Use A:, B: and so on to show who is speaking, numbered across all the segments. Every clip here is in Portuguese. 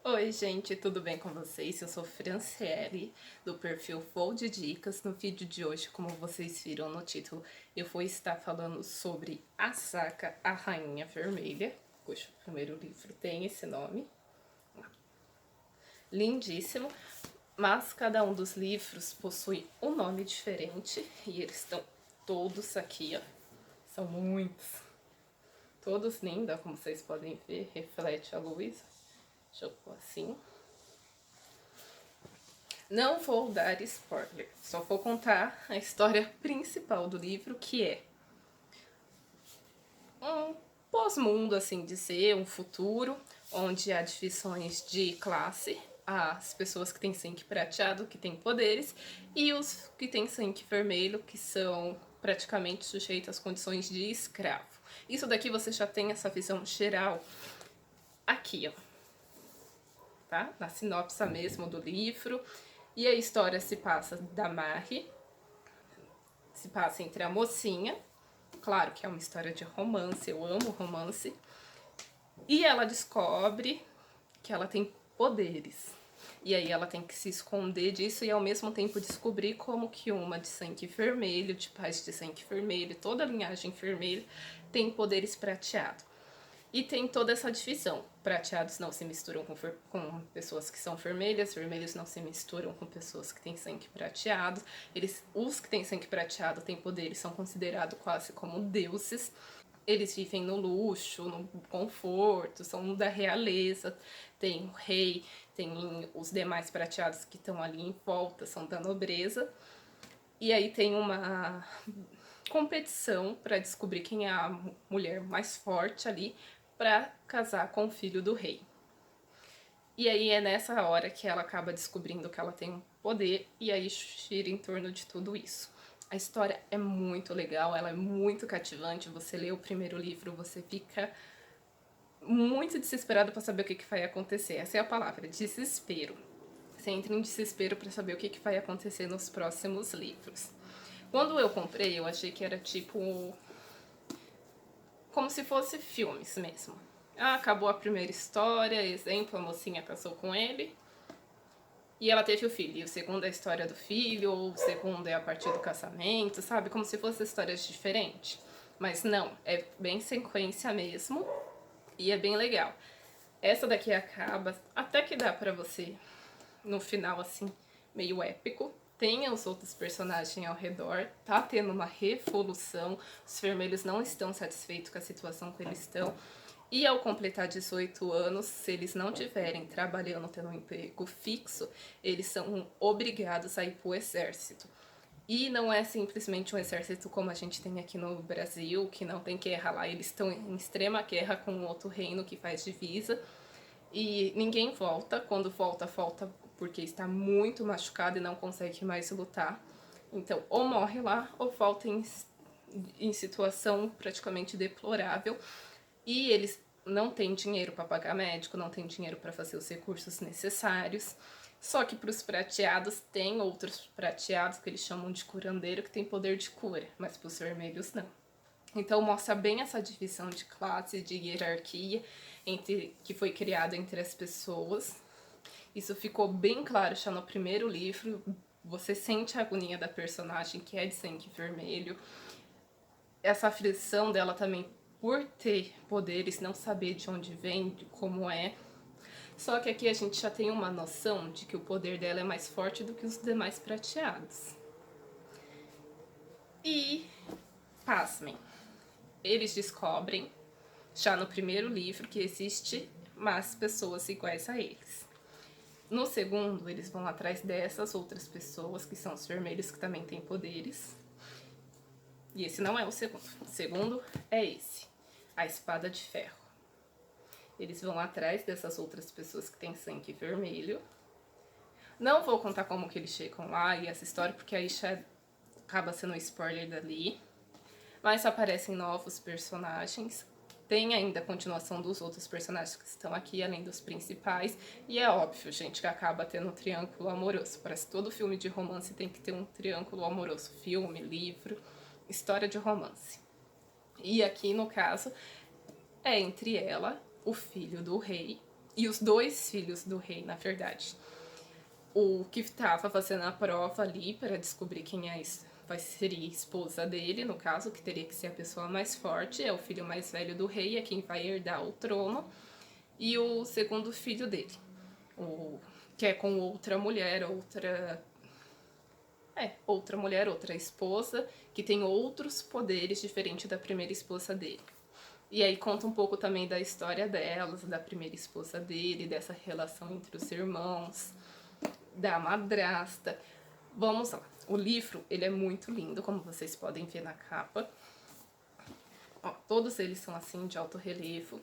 A: Oi, gente, tudo bem com vocês? Eu sou Franciele, do perfil Fold Dicas. No vídeo de hoje, como vocês viram no título, eu vou estar falando sobre A Saca, a Rainha Vermelha, cujo primeiro livro tem esse nome. Lindíssimo, mas cada um dos livros possui um nome diferente e eles estão todos aqui, ó. São muitos. Todos lindos, como vocês podem ver, reflete a luz. Deixa eu pôr assim. Não vou dar spoiler, só vou contar a história principal do livro, que é um pós-mundo, assim dizer, um futuro, onde há divisões de classe, as pessoas que têm sangue prateado, que têm poderes, e os que têm sangue vermelho, que são praticamente sujeitos às condições de escravo. Isso daqui você já tem essa visão geral aqui, ó, tá? Na sinopse mesmo do livro. E a história se passa da Marie, se passa entre a mocinha, claro que é uma história de romance, eu amo romance, e ela descobre que ela tem poderes. E aí ela tem que se esconder disso e ao mesmo tempo descobrir como que uma de sangue vermelho, de pais de sangue vermelho, toda a linhagem vermelha, tem poderes prateados. E tem toda essa divisão. Prateados não se misturam com pessoas que são vermelhas, vermelhos não se misturam com pessoas que têm sangue prateado. Os que têm sangue prateado têm poderes, são considerados quase como deuses. Eles vivem no luxo, no conforto, são da realeza. Tem o rei, tem os demais prateados que estão ali em volta, são da nobreza. E aí tem uma competição para descobrir quem é a mulher mais forte ali para casar com o filho do rei. E aí é nessa hora que ela acaba descobrindo que ela tem um poder e aí gira em torno de tudo isso. A história é muito legal, ela é muito cativante. Você lê o primeiro livro, você fica muito desesperado para saber o que vai acontecer. Essa é a palavra, desespero. Você entra em desespero para saber o que vai acontecer nos próximos livros. Quando eu comprei, eu achei que era tipo como se fosse filmes mesmo. Ah, acabou a primeira história, exemplo, a mocinha casou com ele e ela teve o filho. E o segundo é a história do filho, ou o segundo é a partir do casamento, sabe? Como se fossem histórias diferentes. Mas não, é bem sequência mesmo e é bem legal. Essa daqui acaba, até que dá pra você, no final assim, meio épico. Tem os outros personagens ao redor, tá tendo uma revolução, os vermelhos não estão satisfeitos com a situação que eles estão. E ao completar 18 anos, se eles não tiverem trabalhando, tendo um emprego fixo, eles são obrigados a ir pro exército. E não é simplesmente um exército como a gente tem aqui no Brasil, que não tem guerra lá. Eles estão em extrema guerra com outro reino que faz divisa. E ninguém volta. Quando volta, volta porque está muito machucado e não consegue mais lutar. Então, ou morre lá, ou volta em situação praticamente deplorável. E eles não têm dinheiro para pagar médico, não têm dinheiro para fazer os recursos necessários. Só que para os prateados tem outros prateados que eles chamam de curandeiro que tem poder de cura, mas para os vermelhos não. Então mostra bem essa divisão de classe, de hierarquia que foi criada entre as pessoas. Isso ficou bem claro já no primeiro livro. Você sente a agonia da personagem que é de sangue vermelho. Essa aflição dela também por ter poderes, não saber de onde vem, de como é. Só que aqui a gente já tem uma noção de que o poder dela é mais forte do que os demais prateados. E, pasmem, eles descobrem, já no primeiro livro, que existe mais pessoas iguais a eles. No segundo, eles vão atrás dessas outras pessoas, que são os vermelhos, que também têm poderes. E esse não é o segundo. O segundo é esse, a Espada de Ferro. Eles vão atrás dessas outras pessoas que têm sangue vermelho. Não vou contar como que eles chegam lá e essa história, porque aí já acaba sendo um spoiler dali. Mas aparecem novos personagens. Tem ainda a continuação dos outros personagens que estão aqui, além dos principais. E é óbvio, gente, que acaba tendo um triângulo amoroso. Parece que todo filme de romance tem que ter um triângulo amoroso. Filme, livro, história de romance. E aqui, no caso, é entre ela, o filho do rei e os dois filhos do rei, na verdade. O que estava fazendo a prova ali para descobrir quem seria a esposa dele, no caso, que teria que ser a pessoa mais forte, é o filho mais velho do rei, é quem vai herdar o trono, e o segundo filho dele, que é com outra mulher, outra esposa, que tem outros poderes diferentes da primeira esposa dele. E aí conta um pouco também da história delas, da primeira esposa dele, dessa relação entre os irmãos, da madrasta. Vamos lá. O livro, ele é muito lindo, como vocês podem ver na capa. Ó, todos eles são assim, de alto relevo.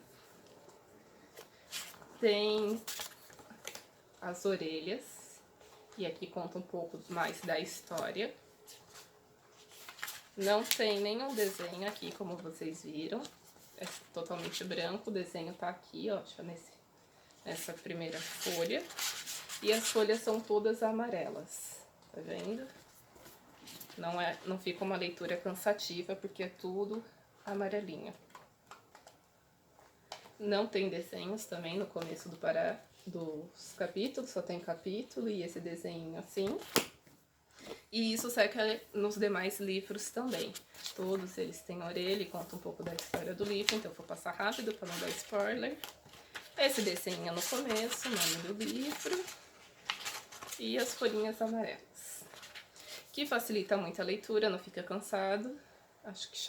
A: Tem as orelhas. E aqui conta um pouco mais da história. Não tem nenhum desenho aqui, como vocês viram. É totalmente branco, o desenho tá aqui, ó, nessa primeira folha. E as folhas são todas amarelas, tá vendo? Não fica uma leitura cansativa, porque é tudo amarelinho. Não tem desenhos também no começo dos capítulos, só tem capítulo e esse desenho assim. E isso segue nos demais livros também. Todos eles têm orelha e contam um pouco da história do livro, então eu vou passar rápido para não dar spoiler. Esse desenho no começo, o nome do livro. E as folhinhas amarelas. Que facilita muito a leitura, não fica cansado. Acho que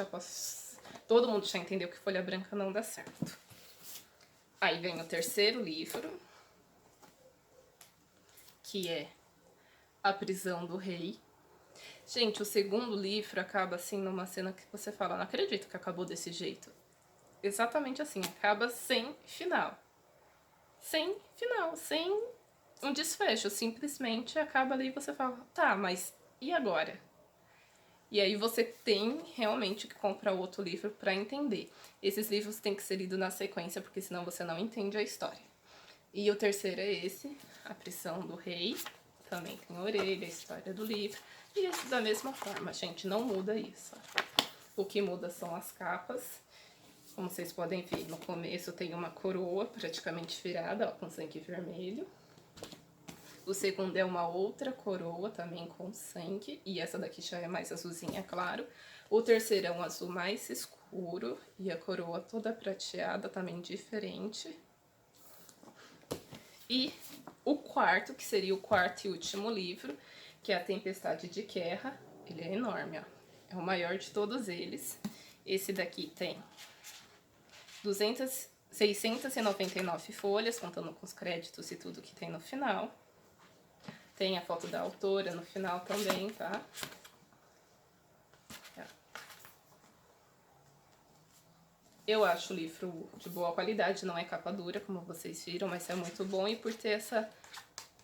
A: todo mundo já entendeu que folha branca não dá certo. Aí vem o terceiro livro, que é A Prisão do Rei. Gente, o segundo livro acaba assim numa cena que você fala, não acredito que acabou desse jeito. Exatamente assim, acaba sem final. Sem final, sem um desfecho. Simplesmente acaba ali e você fala, tá, mas e agora? E aí você tem realmente que comprar outro livro para entender. Esses livros têm que ser lidos na sequência, porque senão você não entende a história. E o terceiro é esse, A Prisão do Rei. Também tem a orelha, a história do livro. E esse da mesma forma, gente, não muda isso. O que muda são as capas. Como vocês podem ver, no começo tem uma coroa praticamente virada, ó, com sangue vermelho. O segundo é uma outra coroa, também com sangue, e essa daqui já é mais azulzinha, claro. O terceiro é um azul mais escuro, e a coroa toda prateada, também diferente. E o quarto, que seria o quarto e último livro, que é A Tempestade de Guerra. Ele é enorme, ó. É o maior de todos eles. Esse daqui tem 699 folhas, contando com os créditos e tudo que tem no final. Tem a foto da autora no final também, tá? Eu acho o livro de boa qualidade, não é capa dura, como vocês viram, mas é muito bom. E por ter essa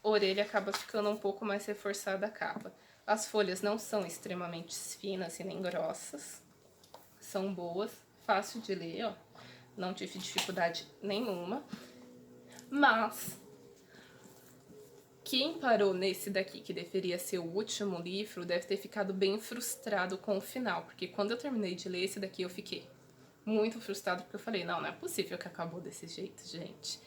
A: orelha, acaba ficando um pouco mais reforçada a capa. As folhas não são extremamente finas e nem grossas. São boas, fácil de ler, ó. Não tive dificuldade nenhuma. Mas quem parou nesse daqui, que deveria ser o último livro, deve ter ficado bem frustrado com o final. Porque quando eu terminei de ler esse daqui, eu fiquei muito frustrado, porque eu falei, não é possível que acabou desse jeito, gente.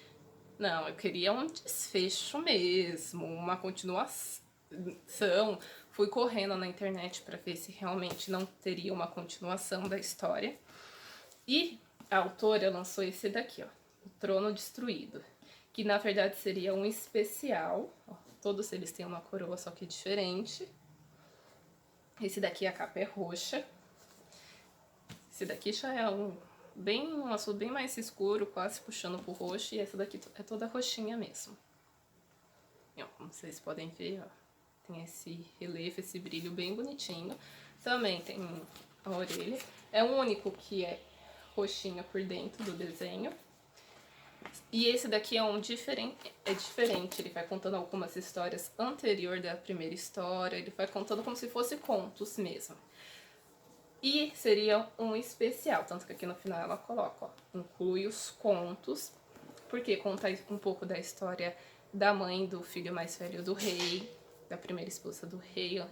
A: Não, eu queria um desfecho mesmo, uma continuação. Fui correndo na internet para ver se realmente não teria uma continuação da história. E a autora lançou esse daqui, ó, O Trono Destruído, que na verdade seria um especial. Ó, todos eles têm uma coroa, só que diferente. Esse daqui a capa é roxa. Esse daqui já é um azul bem mais escuro, quase puxando pro roxo, e essa daqui é toda roxinha mesmo. E, ó, como vocês podem ver, ó, tem esse relevo, esse brilho bem bonitinho. Também tem a orelha. É o único que é roxinho por dentro do desenho. E esse daqui é diferente, ele vai contando algumas histórias anterior da primeira história, ele vai contando como se fosse contos mesmo. E seria um especial, tanto que aqui no final ela coloca, ó, inclui os contos, porque conta um pouco da história da mãe do filho mais velho do rei, da primeira esposa do rei,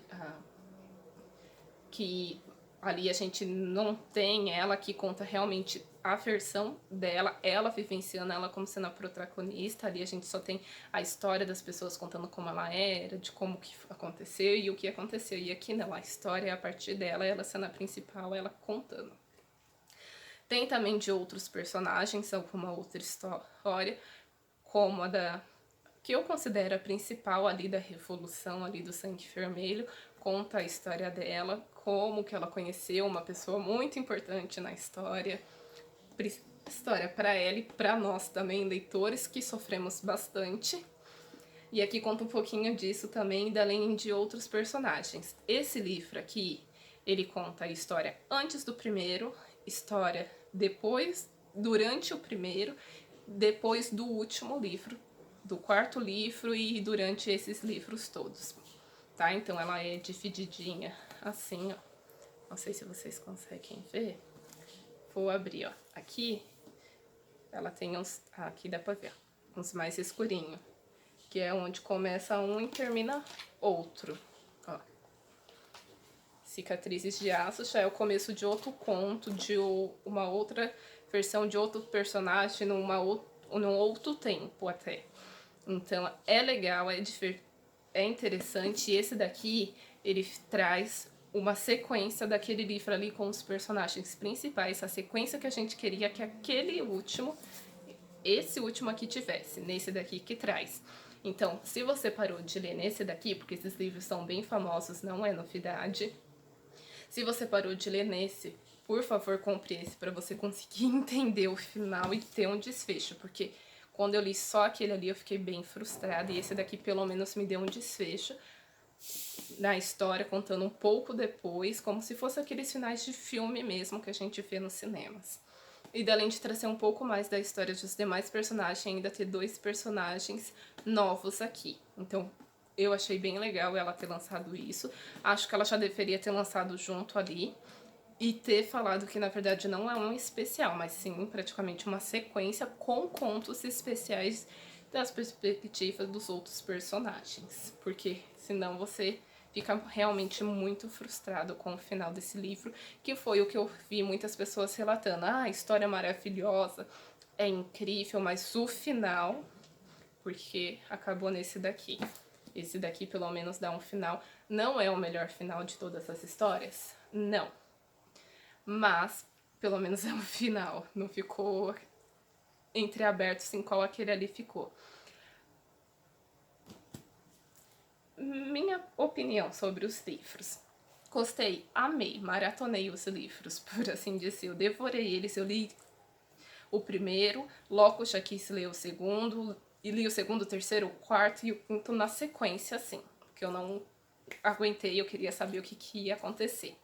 A: que ali a gente não tem ela, que conta realmente a versão dela, ela vivenciando ela como sendo a protagonista. Ali a gente só tem a história das pessoas contando como ela era, de como que aconteceu e o que aconteceu. E aqui não, a história é a partir dela, ela sendo a principal, ela contando. Tem também de outros personagens, alguma outra história, como a da que eu considero a principal ali da Revolução, ali do Sangue Vermelho, conta a história dela, como que ela conheceu uma pessoa muito importante na história para ela e para nós também, leitores, que sofremos bastante. E aqui conta um pouquinho disso também, além de outros personagens. Esse livro aqui, ele conta a história antes do primeiro, história depois, durante o primeiro, depois do último livro, do quarto livro e durante esses livros todos, tá? Então ela é divididinha assim, ó. Não sei se vocês conseguem ver. Vou abrir, ó. Aqui ela tem uns, aqui dá pra ver, uns mais escurinhos, que é onde começa um e termina outro, ó. Cicatrizes de Aço já é o começo de outro conto, de uma outra versão de outro personagem, num outro tempo até. Então é legal, é interessante. E esse daqui, ele traz uma sequência daquele livro ali com os personagens principais, a sequência que a gente queria que esse último aqui tivesse, nesse daqui que traz. Então, se você parou de ler nesse daqui, porque esses livros são bem famosos, não é novidade. Se você parou de ler nesse, por favor, compre esse para você conseguir entender o final e ter um desfecho, porque quando eu li só aquele ali eu fiquei bem frustrada e esse daqui pelo menos me deu um desfecho na história, contando um pouco depois, como se fosse aqueles finais de filme mesmo que a gente vê nos cinemas. E além de trazer um pouco mais da história dos demais personagens, ainda ter 2 personagens novos aqui. Então, eu achei bem legal ela ter lançado isso. Acho que ela já deveria ter lançado junto ali e ter falado que na verdade não é um especial, mas sim praticamente uma sequência com contos especiais das perspectivas dos outros personagens, porque senão você fica realmente muito frustrado com o final desse livro, que foi o que eu vi muitas pessoas relatando. Ah, história maravilhosa, é incrível, mas o final, porque acabou nesse daqui. Esse daqui pelo menos dá um final, não é o melhor final de todas as histórias, não. Mas, pelo menos é um final, não ficou entreaberto assim qual aquele ali ficou. Minha opinião sobre os livros. Gostei, amei, maratonei os livros, por assim dizer. Eu devorei eles, eu li o primeiro, logo já quis ler o segundo, e li o segundo, o terceiro, o quarto e o quinto na sequência, assim, porque eu não aguentei, eu queria saber o que ia acontecer.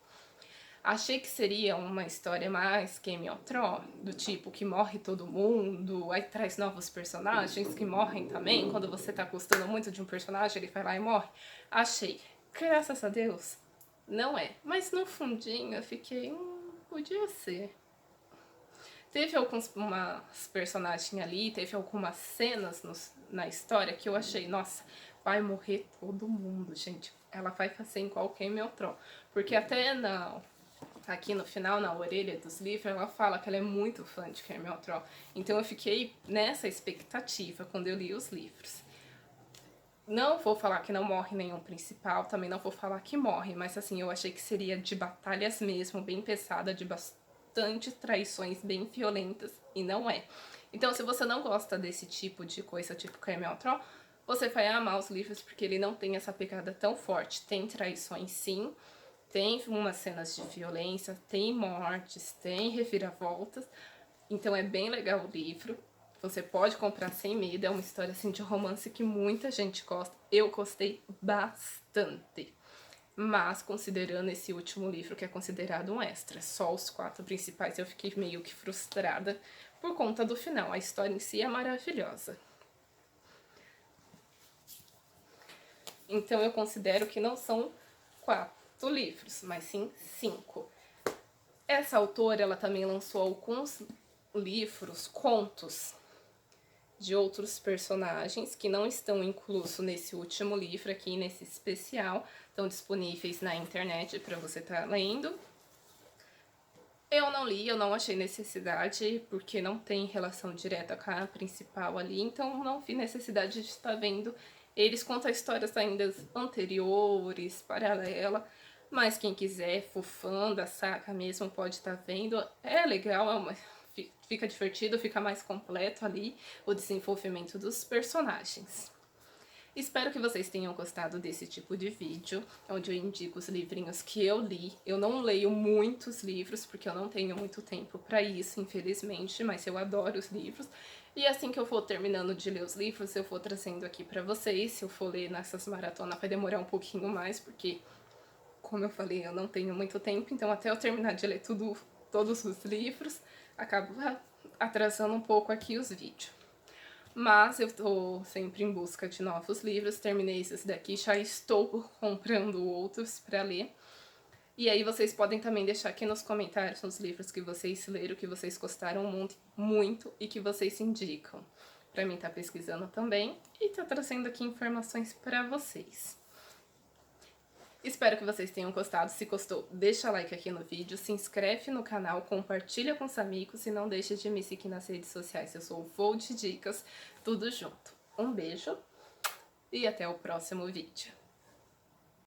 A: Achei que seria uma história mais Game of Thrones, do tipo que morre todo mundo, aí traz novos personagens que morrem também. Quando você tá gostando muito de um personagem, ele vai lá e morre. Achei. Graças a Deus, não é. Mas no fundinho eu fiquei, podia ser. Teve alguns personagens ali, teve algumas cenas na história que eu achei, nossa, vai morrer todo mundo, gente. Ela vai fazer em qualquer Game porque até aqui no final, na orelha dos livros, ela fala que ela é muito fã de Game of Thrones. Então eu fiquei nessa expectativa quando eu li os livros. Não vou falar que não morre nenhum principal, também não vou falar que morre, mas assim, eu achei que seria de batalhas mesmo, bem pesada, de bastante traições bem violentas, e não é. Então, se você não gosta desse tipo de coisa, tipo Game of Thrones, você vai amar os livros porque ele não tem essa pegada tão forte. Tem traições, sim, tem umas cenas de violência, tem mortes, tem reviravoltas. Então é bem legal o livro. Você pode comprar sem medo. É uma história assim de romance que muita gente gosta. Eu gostei bastante. Mas considerando esse último livro, que é considerado um extra, só os 4 principais, eu fiquei meio que frustrada por conta do final. A história em si é maravilhosa. Então eu considero que não são 4 livros, mas sim 5. Essa autora, ela também lançou alguns livros, contos de outros personagens que não estão inclusos nesse último livro aqui, nesse especial. Estão disponíveis na internet para você estar lendo. Eu não li, eu não achei necessidade, porque não tem relação direta com a principal ali, então não vi necessidade de estar vendo. Eles contam histórias ainda anteriores, paralela, mas quem quiser, for fã da saga mesmo, pode estar vendo. É legal, fica divertido, fica mais completo ali o desenvolvimento dos personagens. Espero que vocês tenham gostado desse tipo de vídeo, onde eu indico os livrinhos que eu li. Eu não leio muitos livros, porque eu não tenho muito tempo para isso, infelizmente, mas eu adoro os livros. E assim que eu for terminando de ler os livros, eu vou trazendo aqui para vocês. Se eu for ler nessas maratonas, vai demorar um pouquinho mais, porque, como eu falei, eu não tenho muito tempo. Então, até eu terminar de ler todos os livros, acaba atrasando um pouco aqui os vídeos. Mas eu tô sempre em busca de novos livros, terminei esses daqui, já estou comprando outros para ler. E aí vocês podem também deixar aqui nos comentários os livros que vocês leram, que vocês gostaram muito e que vocês indicam. Pra mim tá pesquisando também e tá trazendo aqui informações pra vocês. Espero que vocês tenham gostado. Se gostou, deixa like aqui no vídeo, se inscreve no canal, compartilha com os amigos e não deixe de me seguir nas redes sociais. Eu sou o Vou de Dicas, tudo junto. Um beijo e até o próximo vídeo.